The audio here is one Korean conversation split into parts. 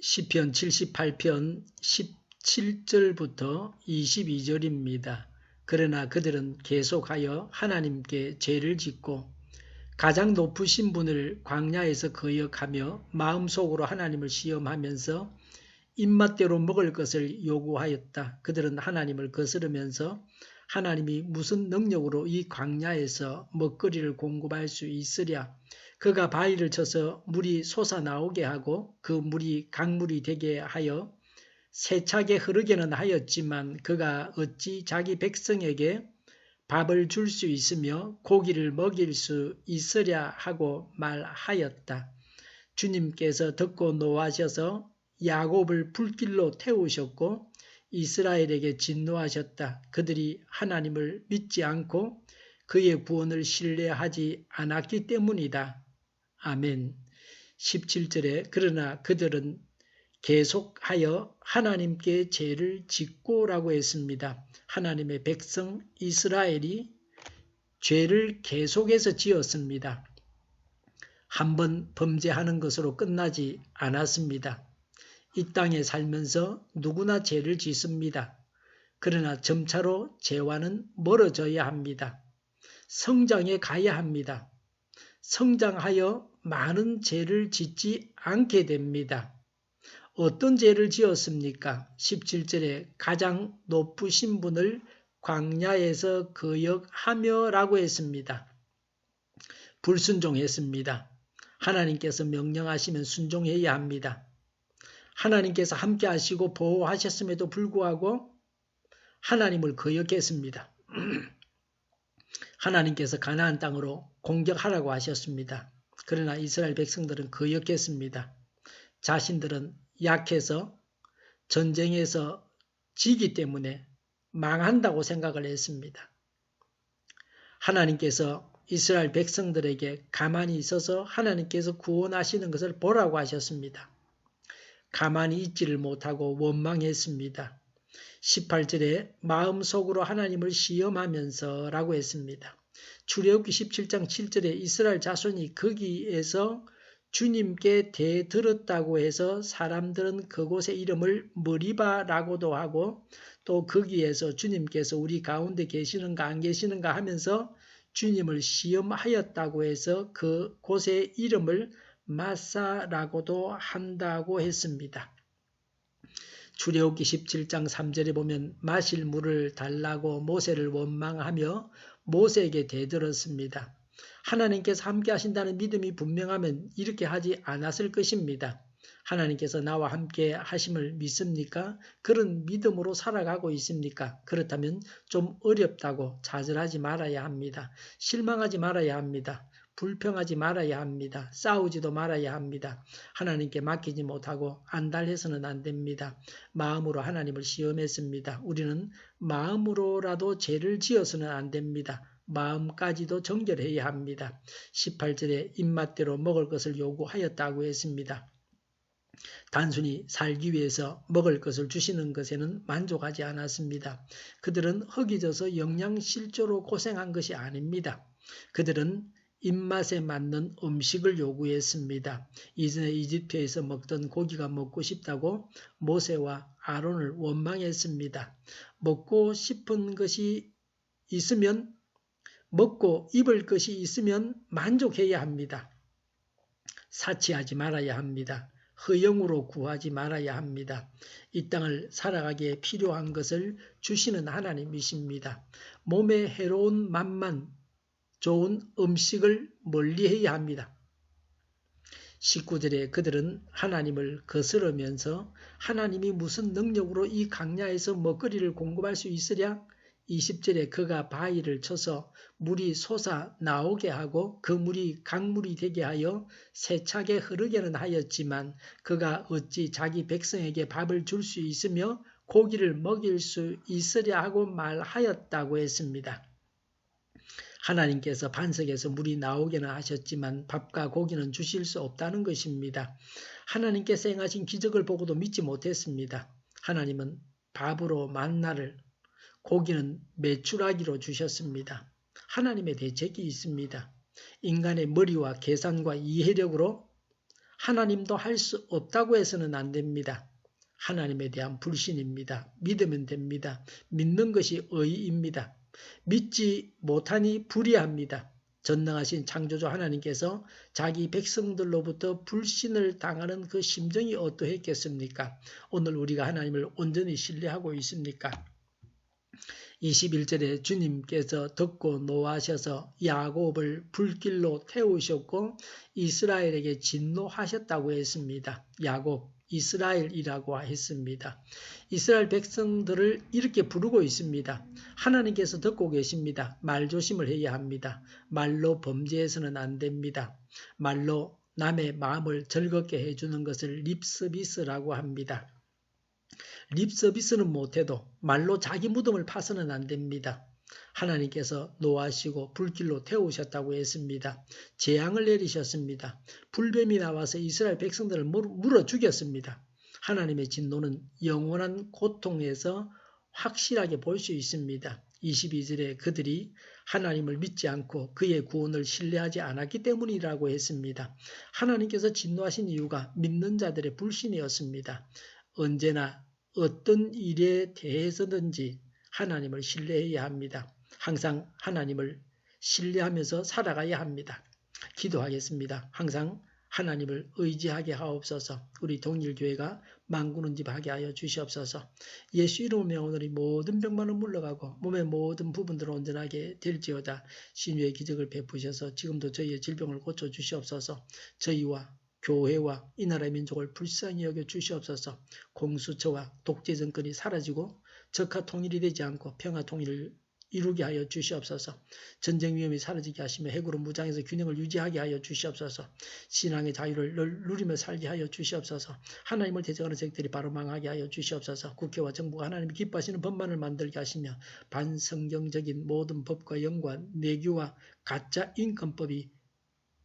시편 78편 17절부터 22절입니다. 그러나 그들은 계속하여 하나님께 죄를 짓고 가장 높으신 분을 광야에서 거역하며 마음속으로 하나님을 시험하면서 입맛대로 먹을 것을 요구하였다. 그들은 하나님을 거스르면서 하나님이 무슨 능력으로 이 광야에서 먹거리를 공급할 수 있으랴. 그가 바위를 쳐서 물이 솟아나오게 하고 그 물이 강물이 되게 하여 세차게 흐르게는 하였지만 그가 어찌 자기 백성에게 밥을 줄 수 있으며 고기를 먹일 수 있으랴 하고 말하였다. 주님께서 듣고 노하셔서 야곱을 불길로 태우셨고 이스라엘에게 진노하셨다. 그들이 하나님을 믿지 않고 그의 구원을 신뢰하지 않았기 때문이다. 아멘. 17절에 그러나 그들은 계속하여 하나님께 죄를 짓고라고 했습니다. 하나님의 백성 이스라엘이 죄를 계속해서 지었습니다. 한번 범죄하는 것으로 끝나지 않았습니다. 이 땅에 살면서 누구나 죄를 짓습니다. 그러나 점차로 죄와는 멀어져야 합니다. 성장해 가야 합니다. 성장하여 많은 죄를 짓지 않게 됩니다. 어떤 죄를 지었습니까? 17절에 가장 높으신 분을 광야에서 거역하며 라고 했습니다. 불순종했습니다. 하나님께서 명령하시면 순종해야 합니다. 하나님께서 함께 하시고 보호하셨음에도 불구하고 하나님을 거역했습니다. 하나님께서 가나안 땅으로 공격하라고 하셨습니다. 그러나 이스라엘 백성들은 거역했습니다. 자신들은 약해서 전쟁에서 지기 때문에 망한다고 생각을 했습니다. 하나님께서 이스라엘 백성들에게 가만히 있어서 하나님께서 구원하시는 것을 보라고 하셨습니다. 가만히 있지를 못하고 원망했습니다. 18절에 마음속으로 하나님을 시험하면서 라고 했습니다. 출애굽기 17장 7절에 이스라엘 자손이 거기에서 주님께 대들었다고 해서 사람들은 그곳의 이름을 머리바라고도 하고 또 거기에서 주님께서 우리 가운데 계시는가 안 계시는가 하면서 주님을 시험하였다고 해서 그 곳의 이름을 마사라고도 한다고 했습니다. 출애굽기 17장 3절에 보면 마실 물을 달라고 모세를 원망하며 모세에게 대들었습니다. 하나님께서 함께 하신다는 믿음이 분명하면 이렇게 하지 않았을 것입니다. 하나님께서 나와 함께 하심을 믿습니까? 그런 믿음으로 살아가고 있습니까? 그렇다면 좀 어렵다고 좌절하지 말아야 합니다. 실망하지 말아야 합니다. 불평하지 말아야 합니다. 싸우지도 말아야 합니다. 하나님께 맡기지 못하고 안달해서는 안 됩니다. 마음으로 하나님을 시험했습니다. 우리는 마음으로라도 죄를 지어서는 안 됩니다. 마음까지도 정결해야 합니다. 18절에 입맛대로 먹을 것을 요구하였다고 했습니다. 단순히 살기 위해서 먹을 것을 주시는 것에는 만족하지 않았습니다. 그들은 허기져서 영양실조로 고생한 것이 아닙니다. 그들은 입맛에 맞는 음식을 요구했습니다. 이전에 이집트에서 먹던 고기가 먹고 싶다고 모세와 아론을 원망했습니다. 먹고 싶은 것이 있으면 먹고 입을 것이 있으면 만족해야 합니다. 사치하지 말아야 합니다. 허영으로 구하지 말아야 합니다. 이 땅을 살아가기에 필요한 것을 주시는 하나님이십니다. 몸에 해로운 맛만 좋은 음식을 멀리해야 합니다. 19절에 그들은 하나님을 거스르면서 하나님이 무슨 능력으로 이 광야에서 먹거리를 공급할 수 있으랴? 20절에 그가 바위를 쳐서 물이 솟아 나오게 하고 그 물이 강물이 되게 하여 세차게 흐르게는 하였지만 그가 어찌 자기 백성에게 밥을 줄 수 있으며 고기를 먹일 수 있으랴 하고 말하였다고 했습니다. 하나님께서 반석에서 물이 나오게는 하셨지만 밥과 고기는 주실 수 없다는 것입니다. 하나님께서 행하신 기적을 보고도 믿지 못했습니다. 하나님은 밥으로 만나를 고기는 메추라기로 주셨습니다. 하나님의 대책이 있습니다. 인간의 머리와 계산과 이해력으로 하나님도 할 수 없다고 해서는 안 됩니다. 하나님에 대한 불신입니다. 믿으면 됩니다. 믿는 것이 의입니다. 믿지 못하니 불의합니다. 전능하신 창조주 하나님께서 자기 백성들로부터 불신을 당하는 그 심정이 어떠했겠습니까? 오늘 우리가 하나님을 온전히 신뢰하고 있습니까? 21절에 주님께서 듣고 노하셔서 야곱을 불길로 태우셨고 이스라엘에게 진노하셨다고 했습니다. 야곱, 이스라엘이라고 했습니다. 이스라엘 백성들을 이렇게 부르고 있습니다. 하나님께서 듣고 계십니다. 말조심을 해야 합니다. 말로 범죄해서는 안 됩니다. 말로 남의 마음을 즐겁게 해주는 것을 립서비스라고 합니다. 립서비스는 못해도 말로 자기 무덤을 파서는 안 됩니다. 하나님께서 노하시고 불길로 태우셨다고 했습니다. 재앙을 내리셨습니다. 불뱀이 나와서 이스라엘 백성들을 물어 죽였습니다. 하나님의 진노는 영원한 고통에서 확실하게 볼 수 있습니다. 22절에 그들이 하나님을 믿지 않고 그의 구원을 신뢰하지 않았기 때문이라고 했습니다. 하나님께서 진노하신 이유가 믿는 자들의 불신이었습니다. 언제나 어떤 일에 대해서든지 하나님을 신뢰해야 합니다. 항상 하나님을 신뢰하면서 살아가야 합니다. 기도하겠습니다. 항상 하나님을 의지하게 하옵소서. 우리 동일교회가 만구는 집 하게 하여 주시옵소서. 예수 이름으로 명하노니 모든 병만은 물러가고 몸의 모든 부분들을 온전하게 될지어다. 신유의 기적을 베푸셔서 지금도 저희의 질병을 고쳐 주시옵소서. 저희와 교회와 이 나라의 민족을 불쌍히 여겨 주시옵소서. 공수처와 독재 정권이 사라지고 적화 통일이 되지 않고 평화 통일을 이루게 하여 주시옵소서. 전쟁 위험이 사라지게 하시며 핵으로 무장해서 균형을 유지하게 하여 주시옵소서. 신앙의 자유를 누리며 살게 하여 주시옵소서. 하나님을 대적하는 세력들이 바로 망하게 하여 주시옵소서. 국회와 정부가 하나님이 기뻐하시는 법만을 만들게 하시며 반성경적인 모든 법과 연관, 내규와 가짜 인권법이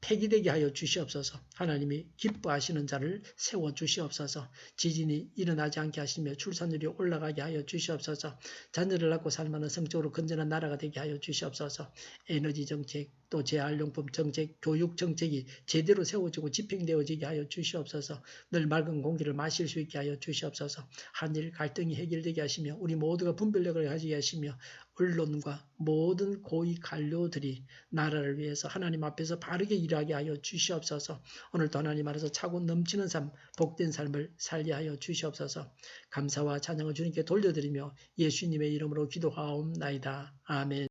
폐기되게 하여 주시옵소서. 하나님이 기뻐하시는 자를 세워주시옵소서. 지진이 일어나지 않게 하시며 출산율이 올라가게 하여 주시옵소서. 자녀를 낳고 살만한 성적으로 건전한 나라가 되게 하여 주시옵소서. 에너지 정책, 또 재활용품 정책, 교육 정책이 제대로 세워지고 집행되어지게 하여 주시옵소서. 늘 맑은 공기를 마실 수 있게 하여 주시옵소서. 한일 갈등이 해결되게 하시며 우리 모두가 분별력을 가지게 하시며 언론과 모든 고위 관료들이 나라를 위해서 하나님 앞에서 바르게 일하게 하여 주시옵소서. 오늘도 하나님 안에서 차고 넘치는 삶, 복된 삶을 살게 하여 주시옵소서. 감사와 찬양을 주님께 돌려드리며 예수님의 이름으로 기도하옵나이다. 아멘.